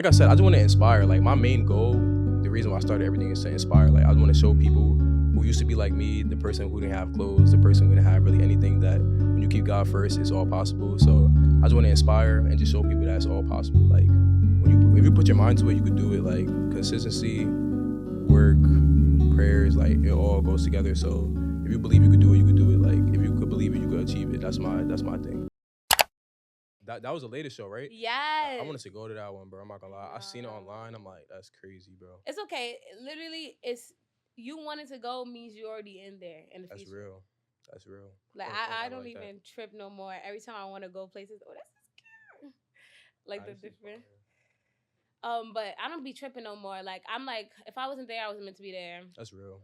Like I said, I just want to inspire. Like my main goal, the reason why I started everything is to inspire. Like I want to show people who used to be like me, the person who didn't have clothes, the person who didn't have really anything, that when you keep God first, it's all possible. So I just want to inspire and just show people that it's all possible. Like if you put your mind to it, you could do it. Like consistency, work, prayers, like it all goes together. So if you believe you could do it, you could do it. Like if you could believe it, you could achieve it. That's my thing. That was the latest show, right? Yes. I wanted to go to that one, bro. I'm not gonna lie. I seen it online. I'm like, that's crazy, bro. It's okay. Literally, it's you wanted to go means you're already in there. And that's real. That's real. Like I don't even trip no more. Every time I want to go places, oh, that's scary. Like the different. But I don't be tripping no more. Like I'm like, if I wasn't there, I wasn't meant to be there. That's real.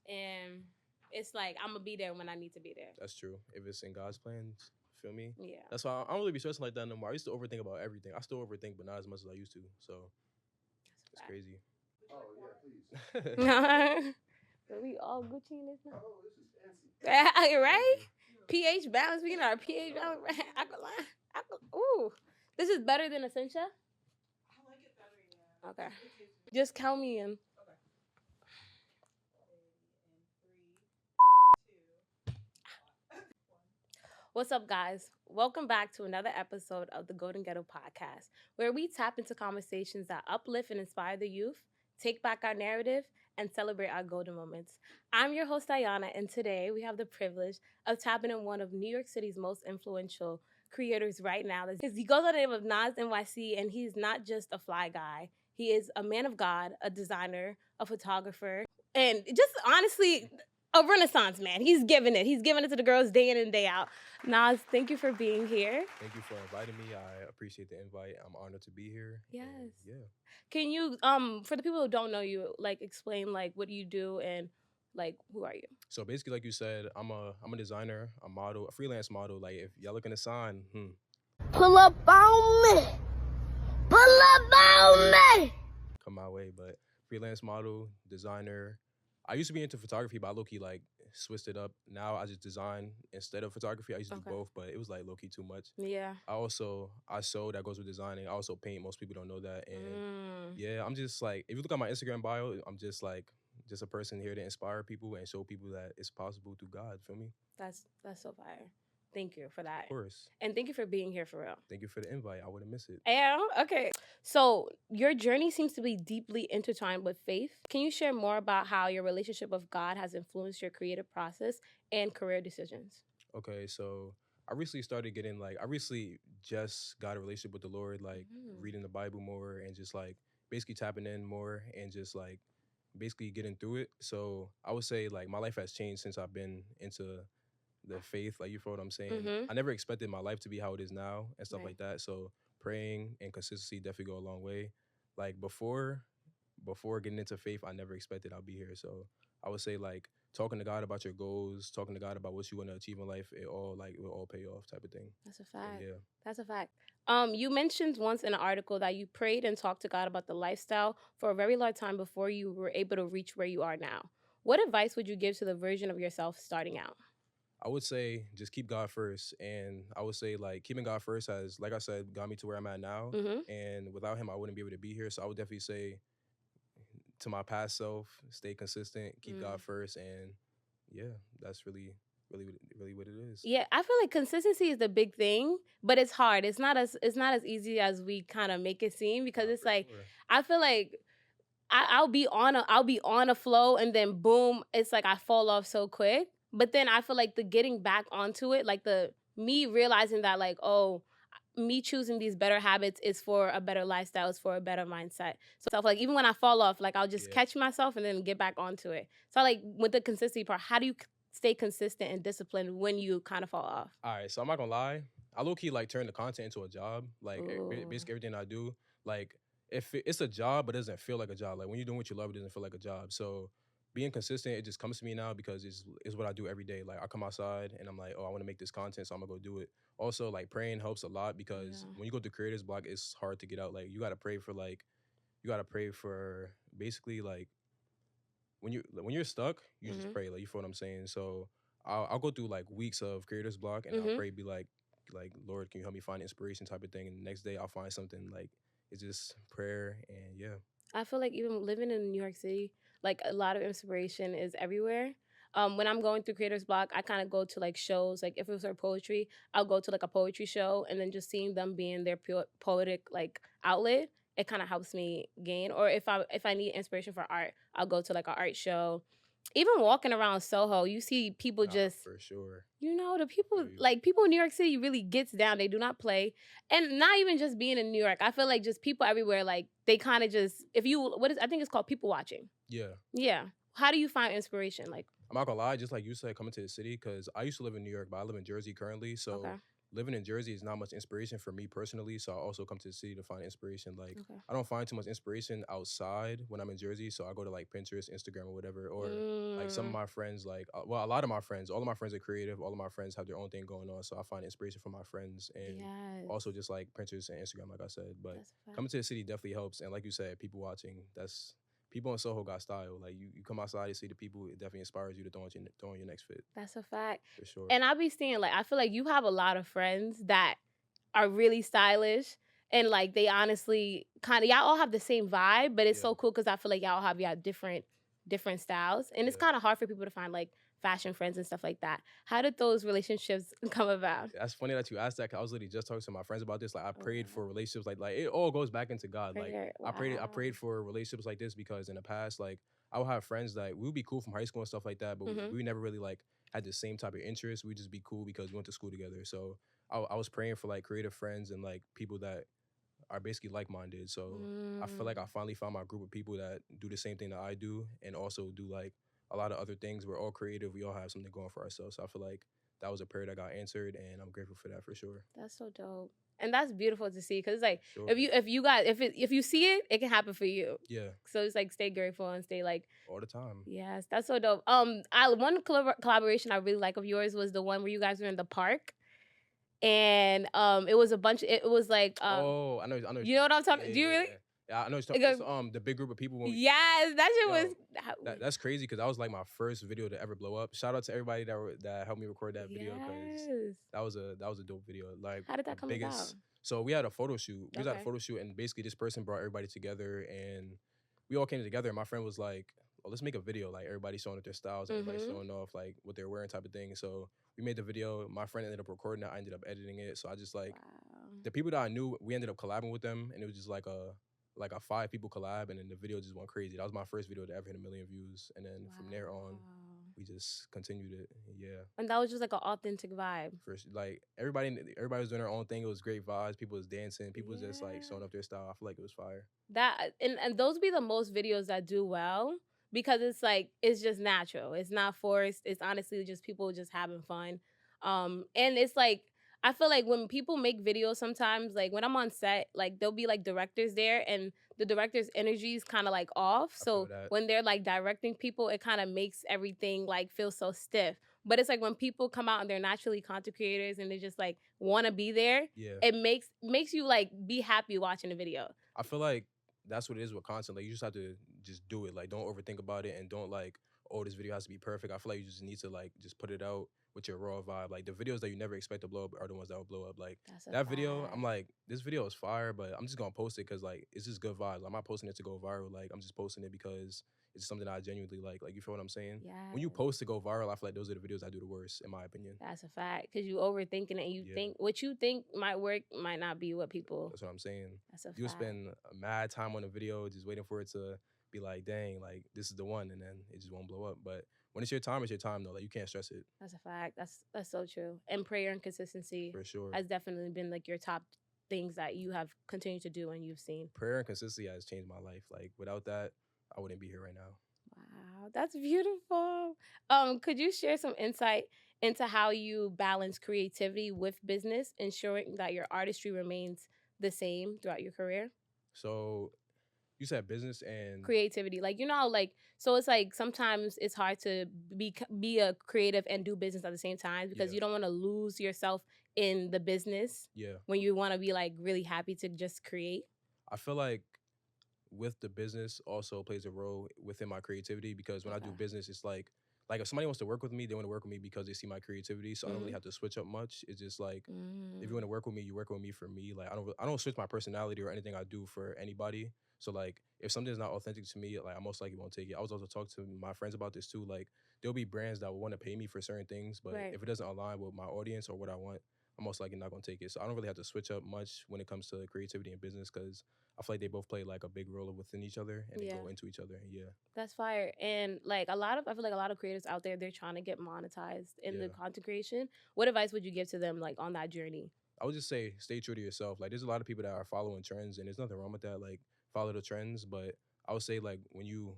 And it's like I'm gonna be there when I need to be there. That's true. If it's in God's plans, feel me? Yeah. That's why I don't really be stressing like that no more. I used to overthink about everything. I still overthink, but not as much as I used to. So it's crazy. Oh yeah, please. Are we all Gucci in this now? Oh, this is fancy. Right? pH balance. We know our pH balance. Right? Ooh, this is better than Essentia. I like it better, yeah. Okay. Just count me in. Okay. In 3, 2, 1. What's up, guys? Welcome back to another episode of the Golden Ghetto podcast, where we tap into conversations that uplift and inspire the youth, take back our narrative, and celebrate our golden moments. I'm your host, Ayonna, and today we have the privilege of tapping in one of New York City's most influential creators right now. He goes by the name of nassnyc, and he's not just a fly guy. He is a man of God, a designer, a photographer, and just honestly, a renaissance man. He's giving it. He's giving it to the girls day in and day out. Nas, thank you for being here. Thank you for inviting me. I appreciate the invite. I'm honored to be here. Yes. And yeah. Can you, for the people who don't know you, like explain like what do you do and like who are you? So basically, like you said, I'm a designer, a model, a freelance model. Like if y'all looking to sign, pull up on me. Pull up on me. Come my way. But freelance model, designer. I used to be into photography, but I low-key like switched it up. Now I just design instead of photography. I used to do both, but it was like low-key too much. Yeah. I sew, that goes with designing. I also paint. Most people don't know that. And yeah, I'm just like, if you look at my Instagram bio, I'm just like a person here to inspire people and show people that it's possible through God. Feel me? That's so fire. Thank you for that. Of course. And thank you for being here for real. Thank you for the invite. I wouldn't miss it. Yeah, okay. So your journey seems to be deeply intertwined with faith. Can you share more about how your relationship with God has influenced your creative process and career decisions? Okay, so I recently just got a relationship with the Lord, like reading the Bible more and just like basically tapping in more and just like basically getting through it. So I would say like my life has changed since I've been into the faith, like you feel what I'm saying. I never expected my life to be how it is now and stuff like that. So praying and consistency definitely go a long way. Like before getting into faith, I never expected I'll be here. So I would say like talking to God about your goals, talking to God about what you want to achieve in life, it will all pay off type of thing. That's a fact. Yeah. That's a fact. You mentioned once in an article that you prayed and talked to God about the lifestyle for a very long time before you were able to reach where you are now. What advice would you give to the version of yourself starting out? I would say just keep God first. And I would say like keeping God first has, like I said, got me to where I'm at now. And without him, I wouldn't be able to be here. So I would definitely say to my past self, stay consistent, keep God first. And yeah, that's really what it is. Yeah, I feel like consistency is the big thing, but it's hard. It's not as easy as we kind of make it seem, because it's like, sure. I feel like I'll be on a flow and then boom, it's like I fall off so quick. But then I feel like the getting back onto it, like me realizing that like, oh, me choosing these better habits is for a better lifestyle, is for a better mindset. So like even when I fall off, like I'll just catch myself and then get back onto it. So like with the consistency part, how do you stay consistent and disciplined when you kind of fall off? All right, so I'm not gonna lie, I low-key like turn the content into a job. Like basically everything I do, like if it's a job but it doesn't feel like a job. Like when you're doing what you love, it doesn't feel like a job. So being consistent, it just comes to me now because it's what I do every day. Like I come outside and I'm like, oh, I want to make this content, so I'm gonna go do it. Also, like praying helps a lot because when you go through creators block, it's hard to get out. Like you gotta pray for basically like when you're stuck, you just pray. Like you feel what I'm saying. So I'll go through like weeks of creators block and I'll pray, be like Lord, can you help me find inspiration type of thing. And the next day I'll find something like it's just prayer and yeah. I feel like even living in New York City, like a lot of inspiration is everywhere. When I'm going through Creator's Block, I kind of go to like shows. Like if it was for poetry, I'll go to like a poetry show, and then just seeing them being their pure poetic like outlet, it kind of helps me gain. Or if I need inspiration for art, I'll go to like an art show. Even walking around Soho, you see people just For sure. the people like people in New York City really gets down. They do not play, and not even just being in New York. I feel like just people everywhere, like they kind of just I think it's called people watching. Yeah. Yeah. How do you find inspiration? Like, I'm not gonna lie, just like you said, coming to the city, because I used to live in New York, but I live in Jersey currently. So okay, living in Jersey is not much inspiration for me personally. So I also come to the city to find inspiration. Like okay. I don't find too much inspiration outside when I'm in Jersey. So I go to like Pinterest, Instagram, or whatever. Or like some of my friends, like a lot of my friends, all of my friends are creative. All of my friends have their own thing going on. So I find inspiration from my friends and also just like Pinterest and Instagram, like I said. But coming to the city definitely helps. And like you said, people watching, people in Soho got style. Like you come outside, you see the people, it definitely inspires you to throw on your next fit. That's a fact. For sure. And I be seeing like I feel like you have a lot of friends that are really stylish and like they honestly kind of y'all all have the same vibe, but it's so cool because I feel like y'all have different styles, and it's kind of hard for people to find like fashion friends and stuff like that. How did those relationships come about? That's funny that you asked that, 'cause I was literally just talking to my friends about this. Like I prayed for relationships, like it all goes back into God. Prayer, Like I prayed for relationships like this because in the past, like I would have friends that we would be cool from high school and stuff like that, but we never really like had the same type of interest. We just be cool because we went to school together. So I was praying for like creative friends and like people that are basically like-minded. So I feel like I finally found my group of people that do the same thing that I do and also do like a lot of other things. We're all creative. We all have something going for ourselves. So I feel like that was a prayer that got answered, and I'm grateful for that for sure. That's so dope, and that's beautiful to see because like if you see it, it can happen for you. Yeah. So it's like stay grateful and stay like all the time. Yes, that's so dope. One collaboration I really like of yours was the one where you guys were in the park. And it was a bunch. It was like I know. You know what I'm talking? Yeah, do you really? Yeah, I know. It's, the big group of people. Yes, that shit was. That's crazy because that was like my first video to ever blow up. Shout out to everybody that helped me record that video because that was a dope video. Like how did that come about? So we had a photo shoot. We was at a photo shoot, and basically this person brought everybody together, and we all came together. And my friend was like, "Oh, let's make a video. Like everybody showing off their styles, everybody showing off like what they're wearing, type of thing." So we made the video. My friend ended up recording it. I ended up editing it. So I just like the people that I knew. We ended up collabing with them, and it was just like a 5 people collab, and then the video just went crazy. That was my first video to ever hit 1 million views, and then from there on, we just continued it. Yeah. And that was just like an authentic vibe. First, like everybody was doing their own thing. It was great vibes. People was dancing. People was just like showing off their style. I feel like it was fire. That and those be the most videos that do well because it's like it's just natural. It's not forced. It's honestly just people just having fun. And it's like I feel like when people make videos sometimes, like when I'm on set, like there'll be like directors there and the director's energy is kind of like off. So when they're like directing people, it kind of makes everything like feel so stiff. But it's like when people come out and they're naturally content creators and they just like want to be there, it makes you like be happy watching the video. I feel like that's what it is with content. Like you just have to just do it. Like don't overthink about it and don't like, oh, this video has to be perfect. I feel like you just need to like just put it out with your raw vibe. Like the videos that you never expect to blow up are the ones that will blow up. Like that video, I'm like, this video is fire, but I'm just gonna post it because like it's just good vibes. I'm not posting it to go viral. Like I'm just posting it because it's something I genuinely like. Like you feel what I'm saying? Yeah. When you post to go viral, I feel like those are the videos I do the worst, in my opinion. That's a fact. Because you overthinking it and you think what you think might work might not be what people. That's what I'm saying. That's a fact. You spend a mad time on a video just waiting for it to be like, dang, like this is the one, and then it just won't blow up. But when it's your time though. Like you can't stress it. That's a fact. That's so true. And prayer and consistency for sure has definitely been like your top things that you have continued to do and you've seen. Prayer and consistency has changed my life. Like without that, I wouldn't be here right now. Wow, that's beautiful. Could you share some insight into how you balance creativity with business, ensuring that your artistry remains the same throughout your career? So you said business and creativity. Like, you know how, like, so it's like sometimes it's hard to be a creative and do business at the same time because you don't want to lose yourself in the business when you want to be like really happy to just create. I feel like with the business also plays a role within my creativity because when I do business, it's like like if somebody wants to work with me, they want to work with me because they see my creativity. So I don't really have to switch up much. It's just like if you want to work with me, you work with me for me. Like I don't switch my personality or anything I do for anybody. So like if something's not authentic to me, like I most likely won't take it. I was also talking to my friends about this too. Like there'll be brands that will want to pay me for certain things, but Right. if it doesn't align with my audience or what I want, I'm most likely not gonna take it. So I don't really have to switch up much when it comes to creativity and business because I feel like they both play like a big role within each other and they Yeah. go into each other. Yeah. That's fire. And like I feel like a lot of creators out there, they're trying to get monetized in the Yeah. content creation. What advice would you give to them like on that journey? I would just say stay true to yourself. Like there's a lot of people that are following trends and there's nothing wrong with that. Like follow the trends. But I would say like when you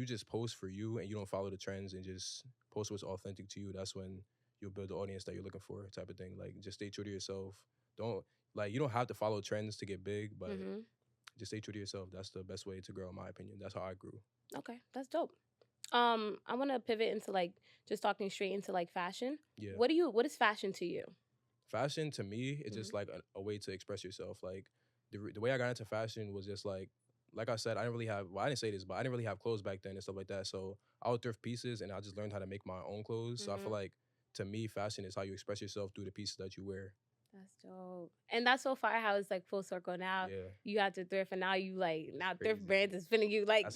just post for you and you don't follow the trends and just post what's authentic to you, that's when you'll build the audience that you're looking for, type of thing. Like just stay true to yourself. Don't you don't have to follow trends to get big, but just stay true to yourself. That's the best way to grow, in my opinion. That's how I grew. Okay, that's dope. I want to pivot into like just talking straight into like fashion. Yeah. What is fashion to you? Fashion to me is just like a way to express yourself. Like the way I got into fashion was just like I said, I didn't say this, but I didn't really have clothes back then and stuff like that. So I would thrift pieces and I just learned how to make my own clothes. So I feel like to me, fashion is how you express yourself through the pieces that you wear. That's dope. And that's so far how it's like full circle now. Yeah. You got to thrift and now you like now thrift Crazy. brands is finna you like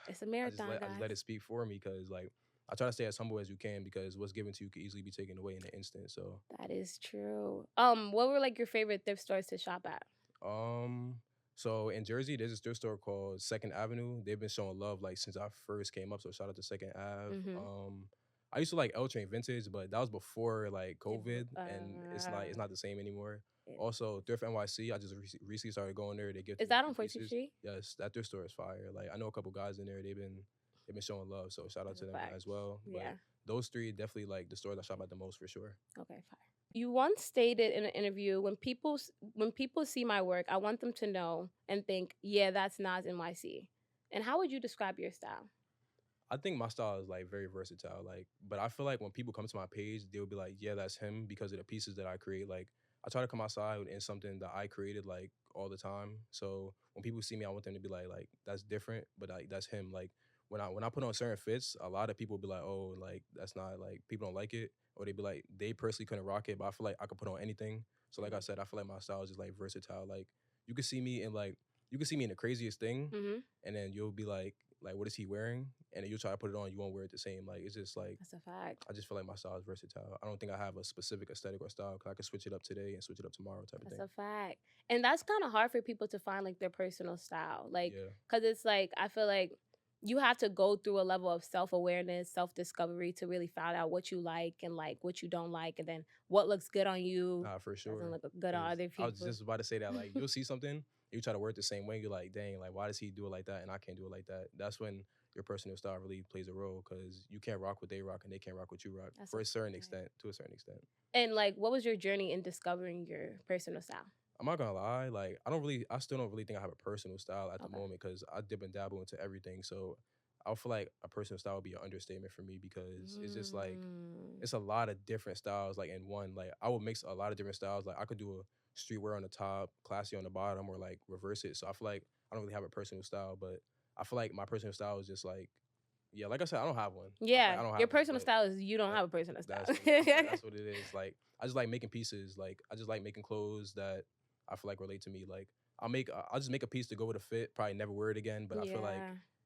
it's a marathon, I guys. just let it speak for me because like I try to stay as humble as you can because what's given to you could easily be taken away in an instant. So That is true. What were like your favorite thrift stores to shop at? So in Jersey, there's this thrift store called Second Avenue. They've been showing love like since I first came up. So shout out to Second Ave. I used to like L Train Vintage, but that was before like COVID, and it's not the same anymore. Also, Thrift NYC, I just recently started going there. They give Is that on 14th Street? Yes, that thrift store is fire. Like I know a couple guys in there. They've been showing love. So shout out to them as well. Yeah. But those three definitely like the stores I shop at the most for sure. Okay, fire. You once stated in an interview, when people see my work, I want them to know and think, yeah, that's Nas NYC. And how would you describe your style? I think my style is like very versatile. Like, but I feel like when people come to my page, they'll be like, yeah, that's him because of the pieces that I create. Like, I try to come outside in something that I created like all the time. So when people see me, I want them to be like that's different, but like that's him. Like when I put on certain fits, a lot of people be like, oh, like that's not like people don't like it, or they be like they personally couldn't rock it, but I feel like I could put on anything. So like I said, I feel like my style is just like versatile. Like you can see me in the craziest thing, and then you'll be like what is he wearing? And then you'll try to put it on, you won't wear it the same. Like it's just like that's a fact. I just feel like my style is versatile. I don't think I have a specific aesthetic or style because I can switch it up today and switch it up tomorrow type of thing. That's a fact. And that's kind of hard for people to find like their personal style. Like, because it's like, I feel like you have to go through a level of self-awareness, self-discovery to really find out what you like and like what you don't like, and then what looks good on you. For sure. Doesn't look good on other people. I was just about to say that, like, you'll see something, you try to wear it the same way, you're like, dang, like, why does he do it like that and I can't do it like that? That's when your personal style really plays a role because you can't rock what they rock and they can't rock what you rock to a certain extent. And like, what was your journey in discovering your personal style? I'm not gonna lie, like I still don't really think I have a personal style at the moment because I dip and dabble into everything. So I feel like a personal style would be an understatement for me because it's just like it's a lot of different styles like in one. Like I would mix a lot of different styles. Like I could do a streetwear on the top, classy on the bottom, or like reverse it. So I feel like I don't really have a personal style, but I feel like my personal style is just like, yeah, like I said, I don't have one. Yeah, I don't have your personal style is you don't have a personal style. That's what it is. Like I just like making pieces. Like I just like making clothes that I feel like relate to me. Like I'll just make a piece to go with a fit. Probably never wear it again, but I feel like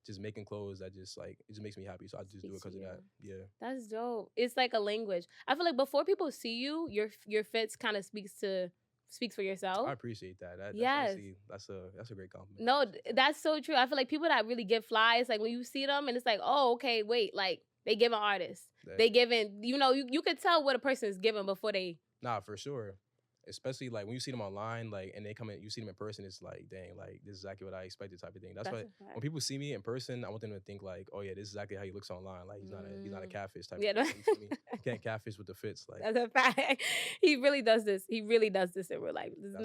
just making clothes that just like it just makes me happy. So I just do it because of that. Yeah, that's dope. It's like a language. I feel like before people see you, your fits kind of speaks for yourself. I appreciate that. That's a great compliment. No, that's so true. I feel like people that really get fly, it's like when you see them and it's like, oh, okay, wait, like they give an artist. They giving, you could tell what a person is giving before they. Nah, for sure. Especially like when you see them online, like and they come in, you see them in person, it's like, dang, like this is exactly what I expected type of thing. That's why when people see me in person, I want them to think like, oh yeah, this is exactly how he looks online. Like he's not a catfish type of thing. You can't catfish with the fits. Like that's a fact. He really does this. He really does this in real life. This is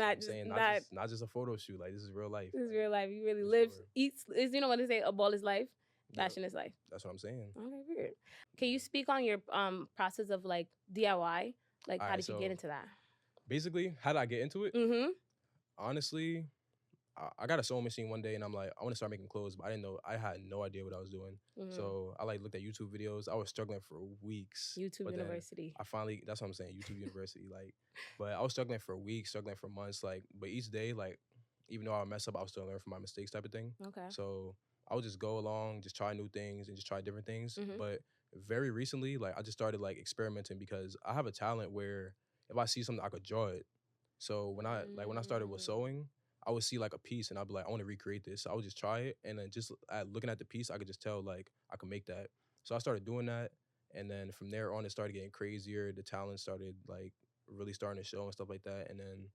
not just a photo shoot. Like this is real life. This is real life. He really lives, eats. You know what they say? A ball is life. Fashion is life. That's what I'm saying. Okay, weird. Can you speak on your process of like DIY? Like how did you get into that? Basically, how did I get into it? Mm-hmm. Honestly, I got a sewing machine one day, and I'm like, I want to start making clothes, but I had no idea what I was doing. So I like looked at YouTube videos. I was struggling for weeks. YouTube but then University. I finally, that's what I'm saying, YouTube University. Like, but I was struggling for weeks, struggling for months. Like, but each day, like, even though I would mess up, I would still learn from my mistakes, type of thing. Okay. So I would just go along, just try new things and just try different things. Mhm. But very recently, like, I just started like experimenting because I have a talent where if I see something, I could draw it. So when I started with sewing, I would see like a piece and I'd be like, I want to recreate this. So I would just try it, and then just looking at the piece, I could just tell like I could make that. So I started doing that, and then from there on, it started getting crazier. The talent started like really starting to show and stuff like that. And then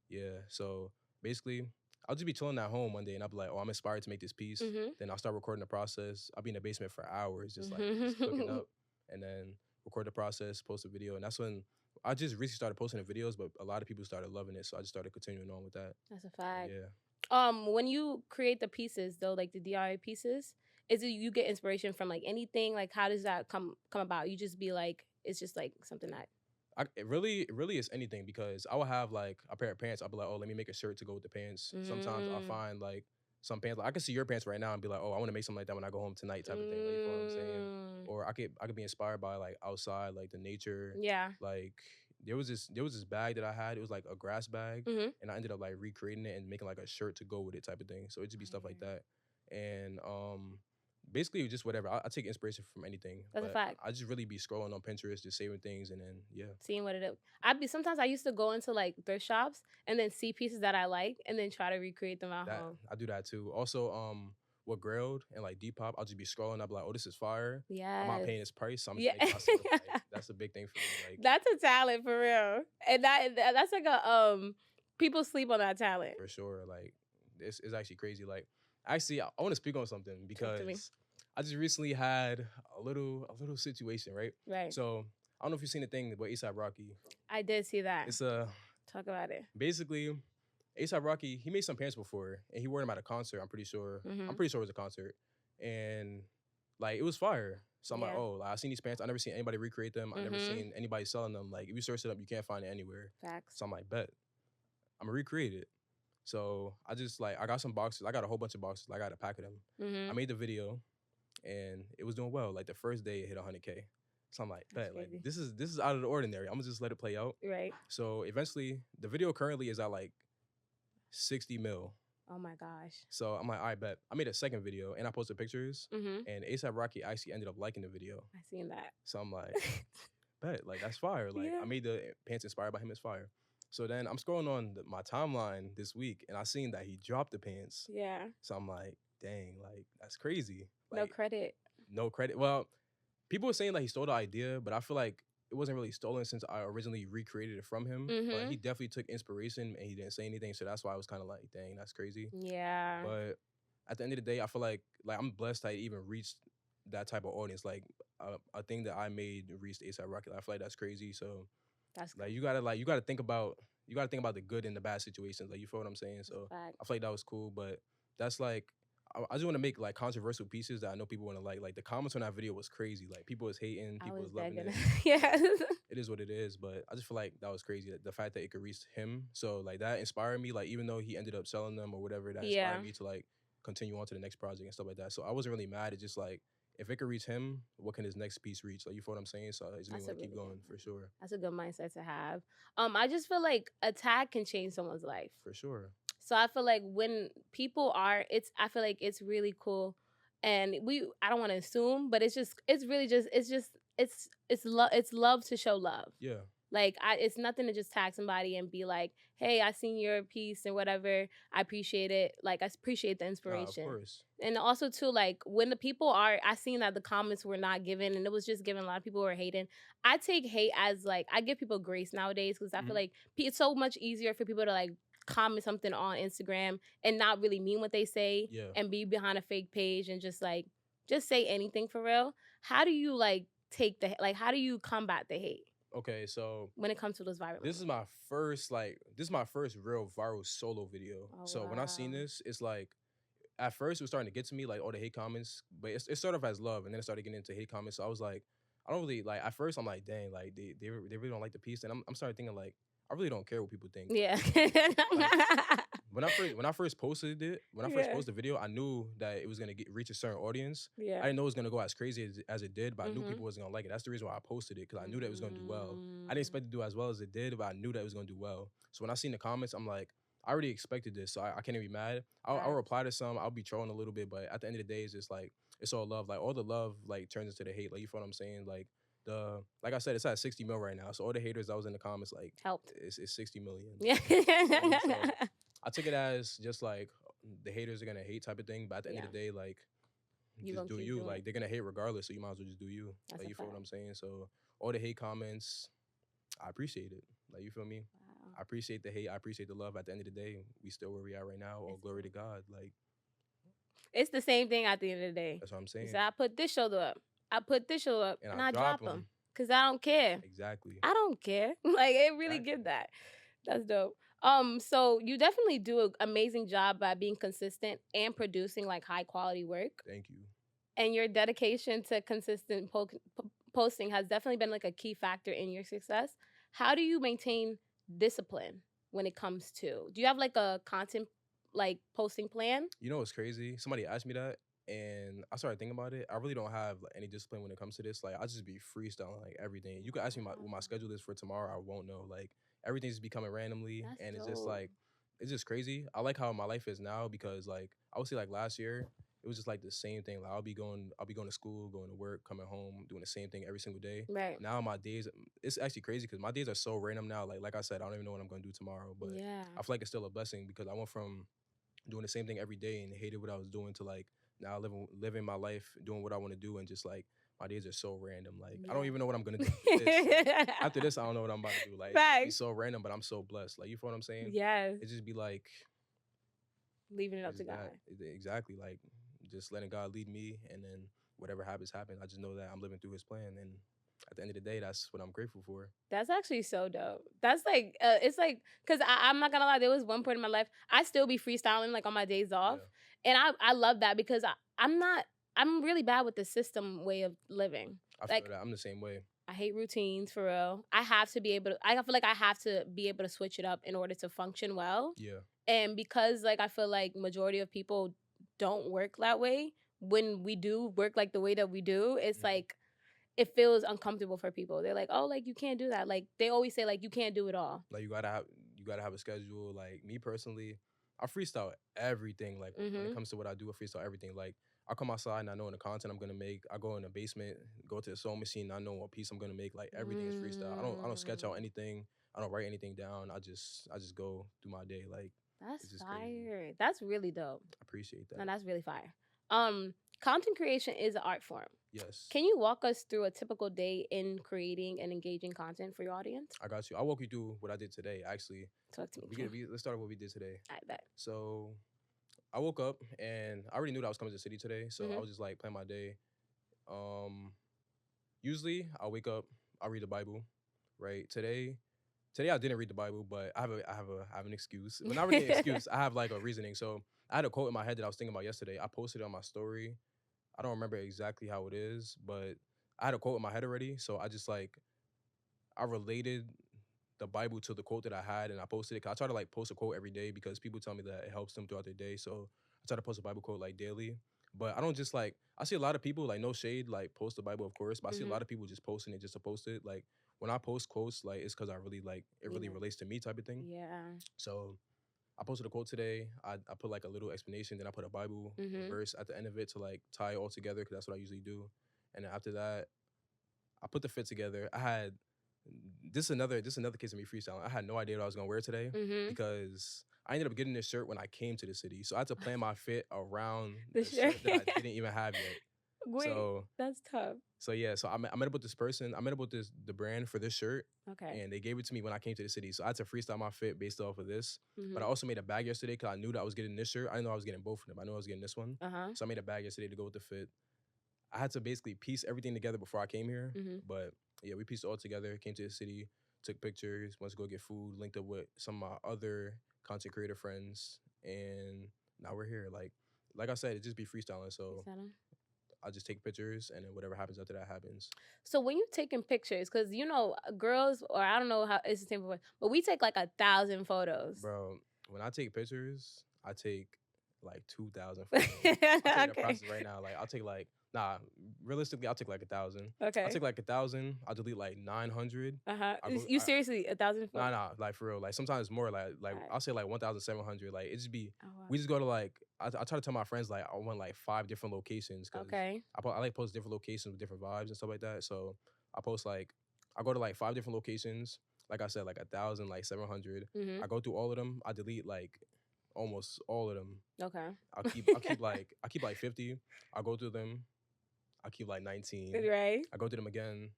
yeah, so basically, I'll just be chilling at home one day, and I'll be like, oh, I'm inspired to make this piece. Mhm. Then I'll start recording the process. I'll be in the basement for hours, just like just cooking up, and then record the process, post a video, and that's when I just recently started posting the videos, but a lot of people started loving it, so I just started continuing on with that. That's a fact. Yeah. When you create the pieces though, like the DIY pieces, is it you get inspiration from like anything? Like how does that come about? You just be like, it's just like something that It really is anything, because I will have like a pair of pants. I'll be like, oh, let me make a shirt to go with the pants. Sometimes I'll find like some pants. Like I can see your pants right now and be like, oh, I want to make something like that when I go home tonight, type of thing. Like, you know what I'm saying? Or I could be inspired by like outside, like the nature. Yeah. Like there was this bag that I had. It was like a grass bag, and I ended up like recreating it and making like a shirt to go with it, type of thing. So it just be stuff like that, and basically just whatever. I take inspiration from anything. That's a but fact. I just really be scrolling on Pinterest, just saving things, and then seeing what it is. Sometimes I used to go into like thrift shops and then see pieces that I like and then try to recreate them at home. I do that too. Also, with Grailed and like Depop, I'll just be scrolling. I'll be like, oh, this is fire. Yeah. I'm not paying this price, so I'm just making myself, like, that's a big thing for me. Like, that's a talent for real. And that's like a people sleep on that talent. For sure. Like it's actually crazy. Like actually, I want to speak on something because I just recently had a little situation, right? Right. So I don't know if you've seen the thing with A$AP Rocky. I did see that. It's talk about it. Basically, A$AP Rocky, he made some pants before, and he wore them at a concert. I'm pretty sure. I'm pretty sure it was a concert, and like it was fire. So I'm like, oh, like, I've seen these pants. I never seen anybody recreate them. I never seen anybody selling them. Like if you search it up, you can't find it anywhere. Facts. So I'm like, bet I'm gonna recreate it. So I just I got some boxes. I got a whole bunch of boxes. I got a pack of them. I made the video, and it was doing well. Like the first day, it hit 100K. So I'm like, bet, like this is out of the ordinary. I'm gonna just let it play out. Right. So eventually, the video currently is at like 60 mil. Oh my gosh. So I'm like, I bet. I made a second video and I posted pictures, and A$AP Rocky actually ended up liking the video. I seen that. So I'm like, bet, like that's fire. Like I made the pants inspired by him. It's fire. So then I'm scrolling on my timeline this week, and I seen that he dropped the pants. Yeah. So I'm like, dang, like that's crazy. Like, no credit. No credit. Well, people were saying like he stole the idea, but I feel like it wasn't really stolen since I originally recreated it from him. But he definitely took inspiration, and he didn't say anything. So that's why I was kind of like, dang, that's crazy. Yeah. But at the end of the day, I feel like I'm blessed I even reached that type of audience. Like a thing that I made reached A$AP Rocky. I feel like that's crazy. So that's like you gotta think about the good and the bad situations. Like you feel what I'm saying? So I feel like that was cool. But that's like I just want to make like controversial pieces that I know people want to like. Like the comments on that video was crazy. Like people was hating, people was loving it. Yeah. It is what it is. But I just feel like that was crazy. The fact that it could reach him. So like that inspired me. Like even though he ended up selling them or whatever, that inspired me to like continue on to the next project and stuff like that. So I wasn't really mad. It's just like if it could reach him, what can his next piece reach? Like you feel what I'm saying? So it's me want to keep going for sure. That's a good mindset to have. I just feel like a tag can change someone's life. For sure. So I feel like when people are, I feel like it's really cool, and I don't want to assume, but it's love to show love. Yeah. Like it's nothing to just tag somebody and be like, hey, I seen your piece and whatever. I appreciate it. Like I appreciate the inspiration. Of course. And also too, like when the people I seen that the comments were not given and it was just given, a lot of people were hating. I take hate as like, I give people grace nowadays because I feel like it's so much easier for people to like comment something on Instagram and not really mean what they say and be behind a fake page and just say anything for real. How do you how do you combat the hate? Okay, so when it comes to those viral, this is my first real viral solo video. Oh, so wow. when I seen this, it's like at first it was starting to get to me, like all the hate comments, but it started off as love, and then it started getting into hate comments. So I was like, I don't really like. At first, I'm like, dang, like they really don't like the piece, and I'm starting thinking like, I really don't care what people think. Yeah. when I first posted it, when I first posted the video, I knew that it was gonna reach a certain audience. Yeah. I didn't know it was gonna go as crazy as it did, but I knew Mhm. people wasn't gonna like it. That's the reason why I posted it, because I knew that it was gonna do well. I didn't expect it to do as well as it did, but I knew that it was gonna do well. So when I seen the comments, I'm like, I already expected this, so I can't even be mad. I'll Facts. reply to some, I'll be trolling a little bit, but at the end of the day, it's just like it's all love. Like all the love like turns into the hate. Like you feel what I'm saying? Like I said, it's at 60 mil right now. So all the haters that was in the comments, like Helped. it's 60 million. Yeah. So I took it as just like the haters are gonna hate type of thing, but at the end of the day, like You just gonna do keep you. doing Like it. they're gonna hate regardless, so you might as well just do you. That's Like a you feel what fact. I'm saying? So all the hate comments, I appreciate it. Like you feel me? Wow. I appreciate the hate. I appreciate the love. At the end of the day, we still where we are right now. All It's glory dope. to God. Like It's the same thing at the end of the day. that's what I'm You saying. say, I put this shoulder up. I put this shoulder up. And And I I drop drop them. 'em. Because I don't care. Exactly. I don't care. Like, it really Exactly. get that. That's dope. So you definitely do an amazing job by being consistent and producing like high quality work. Thank you. And your dedication to consistent posting has definitely been like a key factor in your success. How do you maintain discipline when it comes to? Do you have like a content like posting plan? You know what's crazy? Somebody asked me that, and I started thinking about it. I really don't have like, any discipline when it comes to this. Like I just be freestyling like everything. You could ask me what my schedule is for tomorrow. I won't know. Like everything's just be coming randomly, That's and it's just dope. like it's just crazy. I like how my life is now because like I would say like last year it was just like the same thing. Like I'll be going to school, going to work, coming home, doing the same thing every single day. Right. Now my days, it's actually crazy because my days are so random now. Like I said, I don't even know what I'm gonna do tomorrow. But Yeah. I feel like it's still a blessing because I went from doing the same thing every day and hated what I was doing to like now living my life, doing what I want to do, and just like my days are so random. Like I don't Yeah. even know what I'm gonna do after this. Like, after this, I don't know what I'm about to do. Like it's Facts. so random, but I'm so blessed. Like you feel what I'm saying? Yes. It just be like Leaving it up to just God. exactly. Like just letting God lead me, and then whatever happens, happens. I just know that I'm living through His plan, and at the end of the day, that's what I'm grateful for. That's actually so dope. That's like, it's like, cause I'm not gonna lie, there was one point in my life I still be freestyling like on my days off, and I love that because I'm really bad with the system way of living. I feel Like, that I'm the same way. I hate routines for real. I have to be able to. I feel like I have to be able to switch it up in order to function well. Yeah. And because like I feel like majority of people don't work that way. When we do work like the way that we do, it's like it feels uncomfortable for people. They're like, oh, like you can't do that. Like they always say, like you can't do it all. Like you gotta have a schedule. Like me personally, I freestyle everything. Like when it comes to what I do, I freestyle everything. Like I come outside and I know the content I'm gonna make. I go in the basement, go to the sewing machine. I know what piece I'm gonna make. Like everything is freestyle. I don't sketch out anything. I don't write anything down. I just go through my day. Like That's just fire. crazy. That's really dope. I appreciate that. No, that's really fire. Content creation is an art form. Yes. Can you walk us through a typical day in creating and engaging content for your audience? I got you. I'll walk you through what I did today. Actually, Talk to me. let's start with what we did today. I bet. So I woke up and I already knew that I was coming to the city today. So I was just like planning my day. Usually I wake up, I read the Bible, right? Today I didn't read the Bible, but I have an excuse. Well, not really an excuse. I have like a reasoning. So I had a quote in my head that I was thinking about yesterday. I posted it on my story. I don't remember exactly how it is, but I had a quote in my head already. So I just like I related the Bible to the quote that I had, and I posted it. 'Cause I try to like post a quote every day because people tell me that it helps them throughout their day. So I try to post a Bible quote like daily. But I don't just like I see a lot of people like no shade like post the Bible of course, but I see a lot of people just posting it just to post it. Like when I post quotes, like it's because I really like it really relates to me type of thing. Yeah. So I posted a quote today. I put like a little explanation, then I put a Bible verse at the end of it to like tie it all together because that's what I usually do. And then after that, I put the fit together. I had this is another case of me freestyling. I had no idea what I was gonna wear today because I ended up getting this shirt when I came to the city. So I had to plan my fit around the shirt that I didn't even have yet. Wait, so that's tough. So yeah, so I met up with this person. I met up with the brand for this shirt. Okay. And they gave it to me when I came to the city. So I had to freestyle my fit based off of this. But I also made a bag yesterday because I knew that I was getting this shirt. I didn't know I was getting both of them. I knew I was getting this one. So I made a bag yesterday to go with the fit. I had to basically piece everything together before I came here. But yeah, we pieced it all together, came to the city, took pictures, went to go get food, linked up with some of my other content creator friends. And now we're here. Like I said, it just be freestyling. So I just take pictures, and then whatever happens after that happens. So when you taking pictures, because girls, or I don't know how it's the same for, but we take like 1,000 photos. Bro, When I take pictures, I take like 2,000 photos. I'm taking the Okay. process right now. Like I'll take like realistically, I'll take like 1,000. Okay. I'll take like 1,000. I'll delete like 900. Uh-huh. I go, You seriously 1,000 photos? nah, like for real. Like sometimes more. Like Alright. I'll say like 1,700. Like it just be. Oh, wow. We just go to like. I try to tell my friends like I want like 5 different locations. Cause Okay. I like post different locations with different vibes and stuff like that. So I post like I go to like 5 different locations. Like I said, like 1,000, like 700. Mm-hmm. I go through all of them. I delete like almost all of them. Okay. I keep like 50. I go through them. I keep like 19. Right. I go through them again.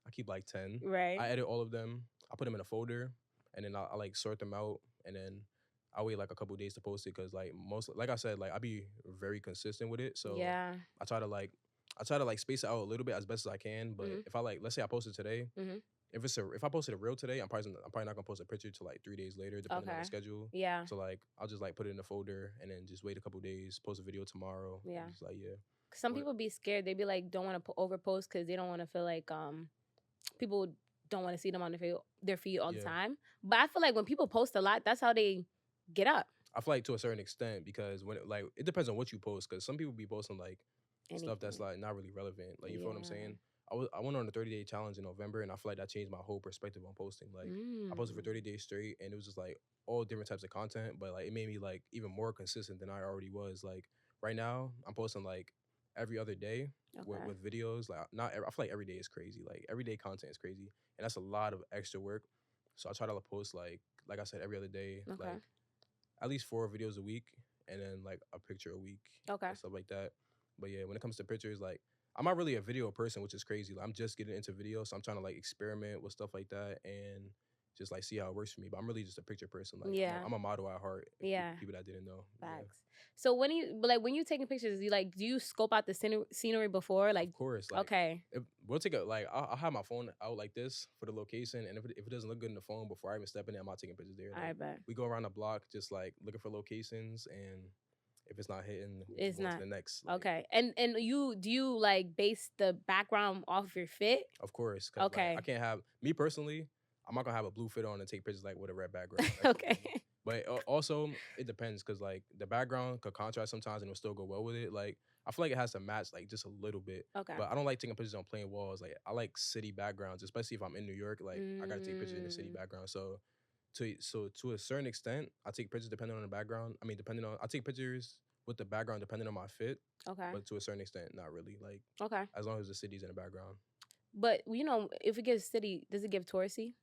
I keep like 10. Right. I edit all of them. I put them in a folder, and then I like sort them out, and then I wait like a couple days to post it because like I said, like I be very consistent with it. So Yeah. I try to like space it out a little bit as best as I can. But if I like, let's say I posted today, Mhm. if I posted a reel today, I'm probably not gonna post a picture till like 3 days later, depending on the Okay. schedule. Yeah. So like I'll just like put it in a folder and then just wait a couple days, post a video tomorrow. and Yeah. just like Some But- people be scared. They be like, don't want to overpost because they don't want to feel like people don't want to see them on their feed all the Yeah. time. But I feel like when people post a lot, that's how they get up. I feel like to a certain extent because when it depends on what you post because some people be posting like stuff that's Anything. like not really relevant. Like you feel what I'm Yeah. saying? I went on a 30-day challenge in November and I feel like that changed my whole perspective on posting. Like I posted for 30 days straight and it was just like all different types of content, but like it made me like even more consistent than I already was. Like right now I'm posting like every other day Okay. with videos. Like I feel like every day is crazy. Like everyday content is crazy and that's a lot of extra work. So I try to post like I said every other day, Okay. like at least 4 videos a week and then like a picture a week Okay. and stuff like that. But yeah, when it comes to pictures, like I'm not really a video person, which is crazy. Like, I'm just getting into video, so I'm trying to like experiment with stuff like that and just like see how it works for me. But I'm really just a picture person. Like Yeah. I'm a model at heart. if Yeah. People that didn't know. Facts. So when you taking pictures, do you scope out the scenery before? Like, Of course. Like, okay. we'll take I'll have my phone out like this for the location, and if it doesn't look good in the phone before I even step in it, I'm not taking pictures there. I Like, bet. we go around the block just like looking for locations, and if it's not hitting, we It's just go not. to the next. Like, Okay. And do you like base the background off of your fit? Of course. 'Cause, Okay. Like, I can't have me personally. I'm not gonna have a blue fit on and take pictures like with a red background. That's Okay. crazy. But also, it depends because like the background could contrast sometimes and it'll still go well with it. Like I feel like it has to match like just a little bit. Okay. But I don't like taking pictures on plain walls. Like I like city backgrounds, especially if I'm in New York. Like I gotta take pictures in the city background. So to a certain extent, I take pictures depending on the background. I mean, I take pictures with the background depending on my fit. Okay. But to a certain extent, not really. Like Okay. as long as the city's in the background. But if it gives city, does it give touristy?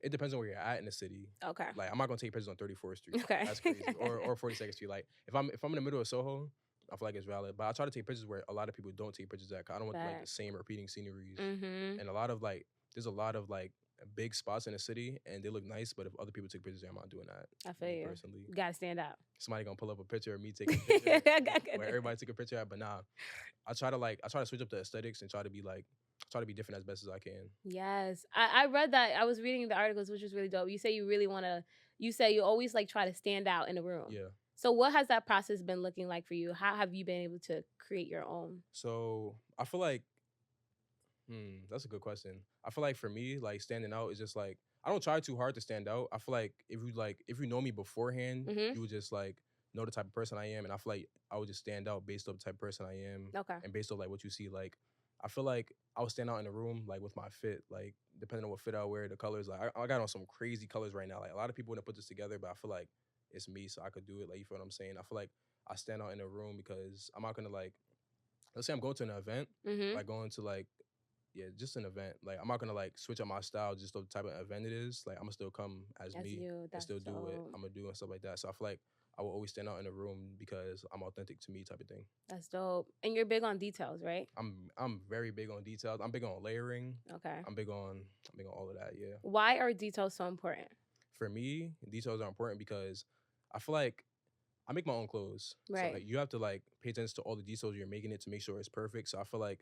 It depends on where you're at in the city. Okay. Like I'm not gonna take pictures on 34th Street. Okay. That's crazy. Or 42nd Street. Like if I'm in the middle of Soho, I feel like it's valid. But I try to take pictures where a lot of people don't take pictures at. 'Cause I don't want like the Facts. same repeating sceneries. Mm-hmm. And there's a lot of like big spots in the city and they look nice. But if other people take pictures there, I'm not doing that. I feel Me you. personally. You gotta stand out. Somebody gonna pull up a picture of me taking a picture where everybody took a picture at. But nah, I try to switch up the aesthetics and try to be different as best as I can. Yes. I read that. I was reading the articles, which was really dope. You say you always like try to stand out in the room. Yeah. So what has that process been looking like for you? How have you been able to create your own? So I feel like, that's a good question. I feel like for me, like standing out is just like I don't try too hard to stand out. I feel like if you know me beforehand, Mhm. you would just like know the type of person I am, and I feel like I would just stand out based off the type of person I am, Okay. and based off like what you see. Like I feel like I would stand out in the room like with my fit, like depending on what fit I wear, the colors. Like I got on some crazy colors right now. Like a lot of people wouldn't put this together, but I feel like it's me, so I could do it. Like you feel what I'm saying? I feel like I stand out in the room because I'm not gonna like. Let's say I'm going to an event, Mm-hmm. like going to like just an event. Like I'm not gonna like switch up my style just the type of event it is. Like I'm gonna still come as That's me you. and That's still do what dope. I'm gonna do and stuff like that. So I feel like I will always stand out in the room because I'm authentic to me type of thing. That's dope. And you're big on details, right? I'm very big on details. I'm big on layering. Okay. I'm big on all of that, yeah. Why are details so important? For me, details are important because I feel like I make my own clothes. Right. So like you have to like pay attention to all the details you're making it to make sure it's perfect. So I feel like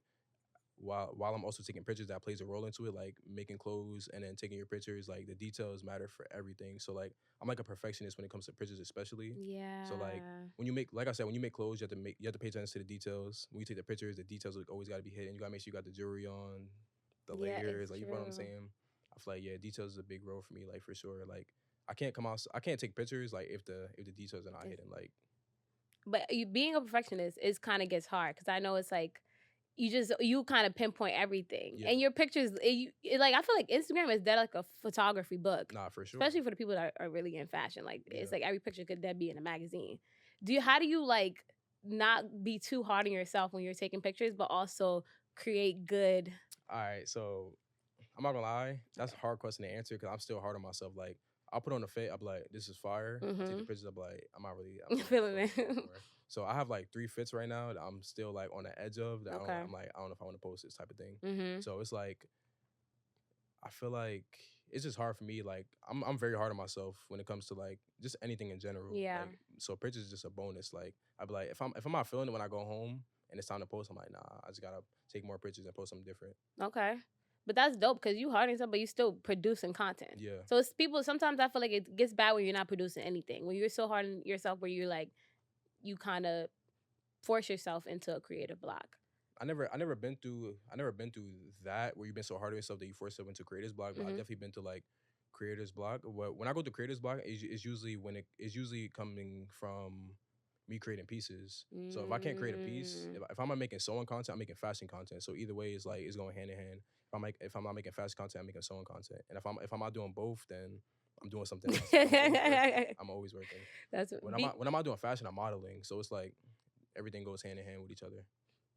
while I'm also taking pictures, that plays a role into it, like making clothes and then taking your pictures, like the details matter for everything. So like I'm like a perfectionist when it comes to pictures, especially. Yeah. So like when you make, like I said, when you make clothes, you have to pay attention to the details. When you take the pictures, the details always got to be hidden. You got to make sure you got the jewelry on, the Yeah, layers, it's like you know what I'm true. saying. I feel like details is a big role for me, like for sure. Like I can't come out. I can't take pictures like if the details are not hidden. Like, but being a perfectionist is kind of gets hard because I know it's like you kind of pinpoint everything, and your pictures. Like I feel like Instagram is dead like a photography book. Nah, for sure. Especially for the people that are really in fashion. Like it's like every picture could dead be in a magazine. How do you like not be too hard on yourself when you're taking pictures, but also create good? All right, so I'm not gonna lie, that's a hard question to answer because I'm still hard on myself. Like I'll put on the fit, I'll be like, this is fire. I take the pictures, I'll be like, I'm not really feeling it. So I have like 3 fits right now that I'm still like on the edge of. That Okay. I'm like, I don't know if I want to post this type of thing. So it's like, I feel like it's just hard for me. Like I'm very hard on myself when it comes to like just anything in general. Yeah. Like, so pictures is just a bonus. Like I'd be like, if I'm not feeling it when I go home and it's time to post, I'm like, nah, I just gotta take more pictures and post something different. Okay. But that's dope because you hard on yourself, but you still producing content. Yeah. So it's people, sometimes I feel like it gets bad when you're not producing anything. When you're so hard on yourself where you're like, you kind of force yourself into a creative block. I never been through that where you've been so hard on yourself that you force yourself into creator's block, but I definitely been to like creator's block. When I go to creator's block, it's usually it's usually coming from me creating pieces. So if I can't create a piece, if I'm not making sewing content, I'm making fashion content. So either way, it's like it's going hand in hand. If I'm not making fashion content, I'm making sewing content. And if I'm not doing both, then I'm doing something else. I'm always working. That's when I'm not doing fashion, I'm modeling. So it's like everything goes hand in hand with each other.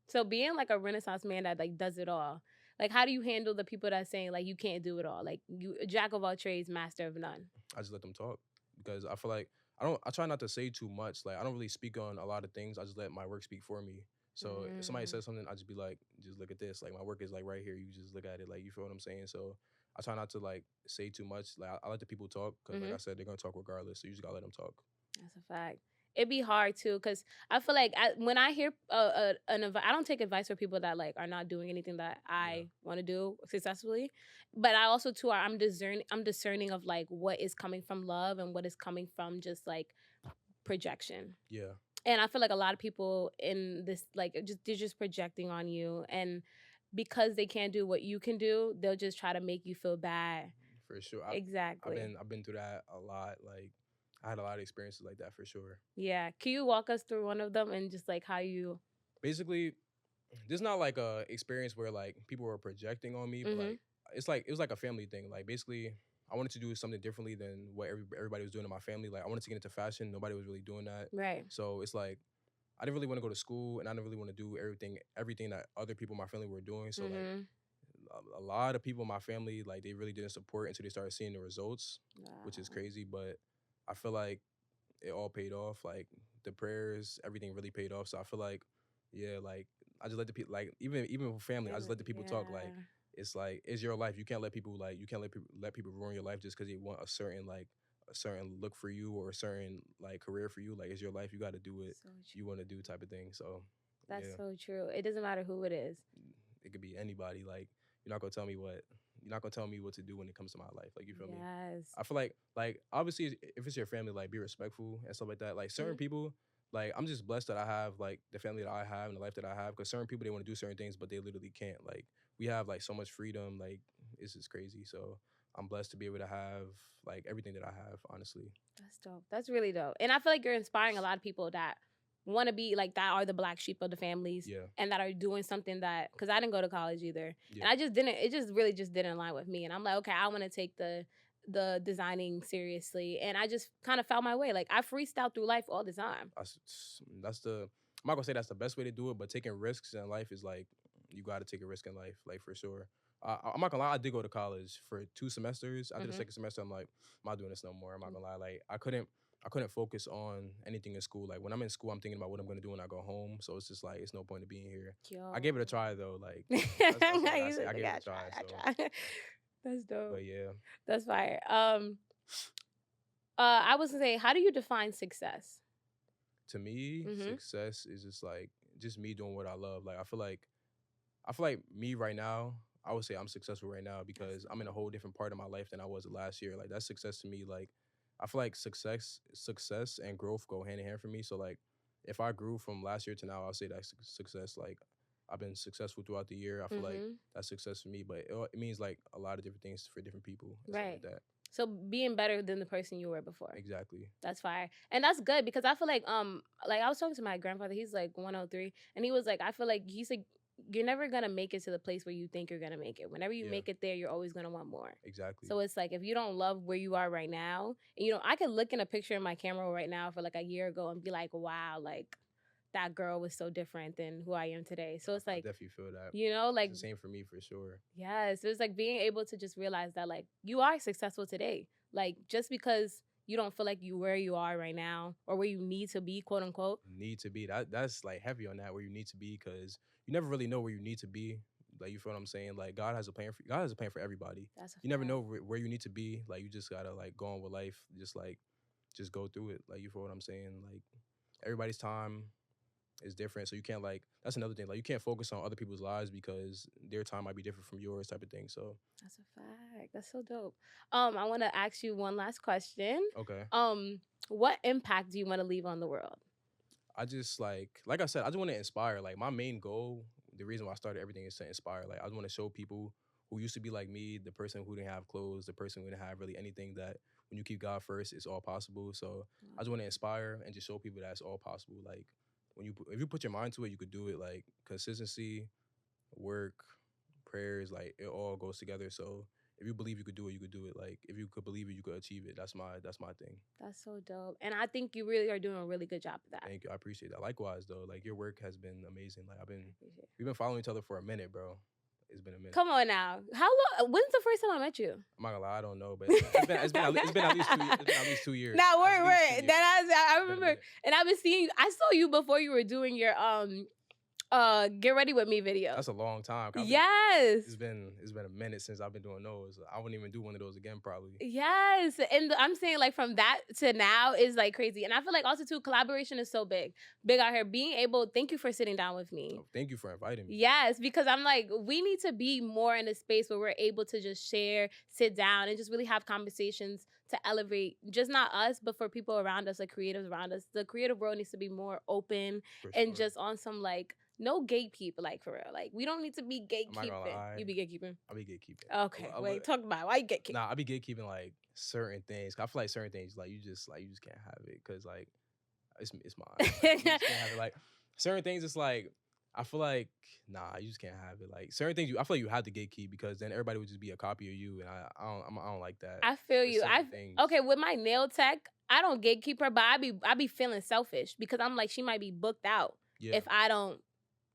So being like a Renaissance man that like does it all, like how do you handle the people that saying like you can't do it all? Like you jack of all trades, master of none. I just let them talk because I feel like I try not to say too much. Like I don't really speak on a lot of things. I just let my work speak for me. So if somebody says something, I just be like, just look at this. Like my work is like right here. You just look at it. Like you feel what I'm saying? So I try not to like say too much. Like I let the people talk because like I said, they're gonna talk regardless. So you just gotta let them talk. That's a fact. It'd be hard too because I feel like when I hear I don't take advice from people that like are not doing anything that I want to do successfully, but I also too I'm discerning of like what is coming from love and what is coming from just like projection. Yeah. And I feel like a lot of people in this like they're just projecting on you, and because they can't do what you can do, they'll just try to make you feel bad. For sure. Exactly. I've been through that a lot. Like I had a lot of experiences like that for sure. Yeah. Can you walk us through one of them and just like how you... Basically, there's not like a experience where like people were projecting on me, but like it was like a family thing. Like basically, I wanted to do something differently than what everybody was doing in my family. Like I wanted to get into fashion. Nobody was really doing that. Right. So it's like I didn't really want to go to school, and I didn't really want to do everything that other people in my family were doing. So like a lot of people in my family, like they really didn't support until they started seeing the results, which is crazy. But I feel like it all paid off. Like the prayers, everything really paid off. So I feel like, yeah, like I just let the people, like even with family, I just let the people talk. Like it's like it's your life. You can't let people let people ruin your life just because they want a certain look for you or a certain like career for you. Like it's your life. You got to do it. You want to do type of thing. So that's so true. It doesn't matter who it is. It could be anybody. Like you're not gonna tell me what to do when it comes to my life. Like you feel me? I feel like obviously if it's your family, like be respectful and stuff like that. Like certain people, like I'm just blessed that I have like the family that I have and the life that I have. Because certain people they want to do certain things, but they literally can't. Like we have like so much freedom. Like it's just crazy. So I'm blessed to be able to have like everything that I have. Honestly, that's dope. That's really dope. And I feel like you're inspiring a lot of people that want to be like that are the black sheep of the families and that are doing something that, because I didn't go to college either, and I just didn't, it just really just didn't align with me, and I'm like, okay, I want to take the designing seriously, and I just kind of found my way. Like I freestyle through life all the time. That's the, I'm not gonna say that's the best way to do it, but taking risks in life is like, you got to take a risk in life, like for sure. I'm not gonna lie, I did go to college for 2 semesters. After the second semester, I'm like, I'm not doing this no more. I'm not gonna lie, like I couldn't focus on anything in school. Like when I'm in school, I'm thinking about what I'm gonna do when I go home. So it's just like it's no point in being here. Yo. I gave it a try though. Like that's what I say. I gave it a try. So. That's dope. But yeah, that's fire. I was gonna say, how do you define success? To me, success is just me doing what I love. Like I feel like me right now, I would say I'm successful right now because I'm in a whole different part of my life than I was last year. Like that's success to me. Like I feel like success and growth go hand in hand for me. So like if I grew from last year to now, I'll say that's success. Like I've been successful throughout the year. I feel like that's success for me, but it means like a lot of different things for different people. And right. Stuff like that. So being better than the person you were before. Exactly. That's fire. And that's good because I feel like I was talking to my grandfather, he's like 103, and he was like, I feel like he's like, you're never gonna make it to the place where you think you're gonna make it. Whenever you Yeah. make it there, you're always gonna want more. Exactly. So it's like if you don't love where you are right now, and, you know, I could look in a picture in my camera right now for like a year ago and be like, wow, like that girl was so different than who I am today. So it's I like, definitely feel that. you know, like It's the same for me for sure. yes, it's like being able to just realize that like you are successful today. Like just because you don't feel like you where you are right now or where you need to be, quote unquote. Need to be that's like heavy on that where you need to be because you never really know where you need to be. Like you feel what I'm saying? Like God has a plan for everybody. That's a You never fact. know where you need to be. Like you just gotta like go on with life. Just go through it. Like you feel what I'm saying? Like everybody's time is different. So you can't like that's another thing. Like you can't focus on other people's lives because their time might be different from yours type of thing. So That's a fact. That's so dope. I want to ask you one last question. okay. What impact do you want to leave on the world? I just like I said, I just want to inspire. Like my main goal, the reason why I started everything is to inspire. Like I just want to show people who used to be like me, the person who didn't have clothes, the person who didn't have really anything, that when you keep God first, it's all possible. So I just want to inspire and just show people that it's all possible. Like if you put your mind to it, you could do it. Like consistency, work, prayers, like it all goes together. So if you believe you could do it, you could do it. Like if you could believe it, you could achieve it. That's my thing. That's so dope. And I think you really are doing a really good job of that. Thank you. I appreciate that. Likewise though, like your work has been amazing. Like Appreciate it. we've been following each other for a minute, bro. It's been a minute. Come on now. How long? When's the first time I met you? I'm not gonna lie, I don't know, but it's been at least 2 years. It's been at least 2 years. Nah, At least 2 word. years. I It's been a remember, minute. and I've been seeing you. I saw you before you were doing your Get Ready With Me video. That's a long time. Yes. It's been a minute since I've been doing those. I wouldn't even do one of those again, probably. Yes. And I'm saying like from that to now is like crazy. And I feel like also too, collaboration is so big out here. Being able, thank you for sitting down with me. Oh, thank you for inviting me. Yes, because I'm like, we need to be more in a space where we're able to just share, sit down, and just really have conversations to elevate just not us, but for people around us, like creatives around us. The creative world needs to be more open For and sure. just on some like no gatekeep, like for real. Like we don't need to be I'm not gonna gatekeeping. lie. You be gatekeeping. I'll be gatekeeping. Okay, wait, talk about it. Why you gatekeeping? Nah, I'll be gatekeeping like certain things. I feel like certain things like you just can't have it because like it's mine. Like, you just can't have it. Like certain things, it's like I feel like nah, you just can't have it. Like certain things, I feel like you have to gatekeep because then everybody would just be a copy of you, and I don't like that. I feel There's you. certain things. Okay with my nail tech. I don't gatekeep her, but I be feeling selfish because I'm like she might be booked out Yeah. if I don't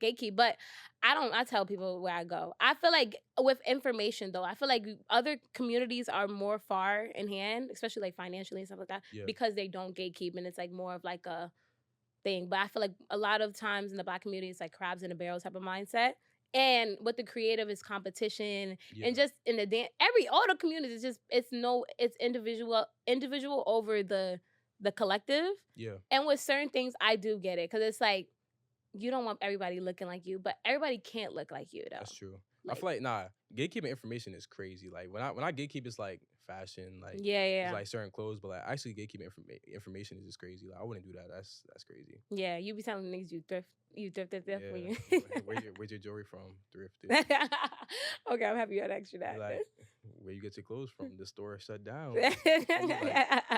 gatekeep. But I tell people where I go. I feel like with information though, I feel like other communities are more far in hand, especially like financially and stuff like that, Yeah. because they don't gatekeep and it's like more of like a thing. But I feel like a lot of times in the Black community, it's like crabs in a barrel type of mindset. And with the creative is competition, Yeah. and just in the dance, all the communities, it's individual over the collective. Yeah. And with certain things, I do get it because it's like you don't want everybody looking like you, but everybody can't look like you though. That's true. Like, I feel like gatekeeping information is crazy. Like when I gatekeep, it's like fashion, like yeah. it's like certain clothes, but like actually gatekeeping information is just crazy. Like I wouldn't do that. That's crazy. Yeah, you be telling niggas you thrift Yeah. when you. Where's your jewelry from? Thrifted. Okay, I'm happy you had extra that. Like where you get your clothes from? The store shut down. Yeah.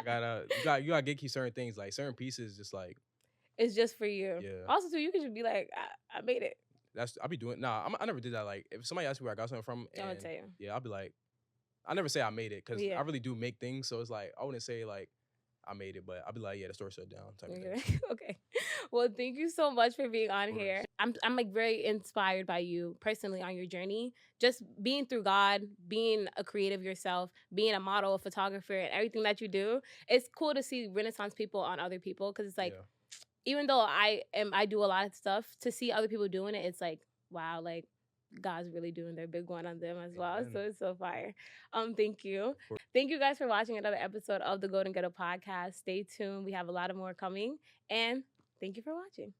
You gotta gatekeep certain things. Like certain pieces, just like It's just for you. Yeah. Also, too, you can just be like, I made it. I be doing. Nah, I never did that. Like if somebody asks me where I got something from, I'm gonna and tell you. yeah, I'll be like, I never say I made it because Yeah. I really do make things. So it's like I wouldn't say like I made it, but I'll be like, yeah, the store shut down type of thing. Okay. Well, thank you so much for being on Of course. here. I'm like very inspired by you personally on your journey. Just being through God, being a creative yourself, being a model, a photographer, and everything that you do. It's cool to see Renaissance people on other people because it's like, Yeah. even though I do a lot of stuff, to see other people doing it, it's like, wow, like God's really doing their big one on them as well. Amen. So it's so fire. Thank you. course. Thank you guys for watching another episode of the Golden Ghetto podcast. Stay tuned. We have a lot of more coming. And thank you for watching.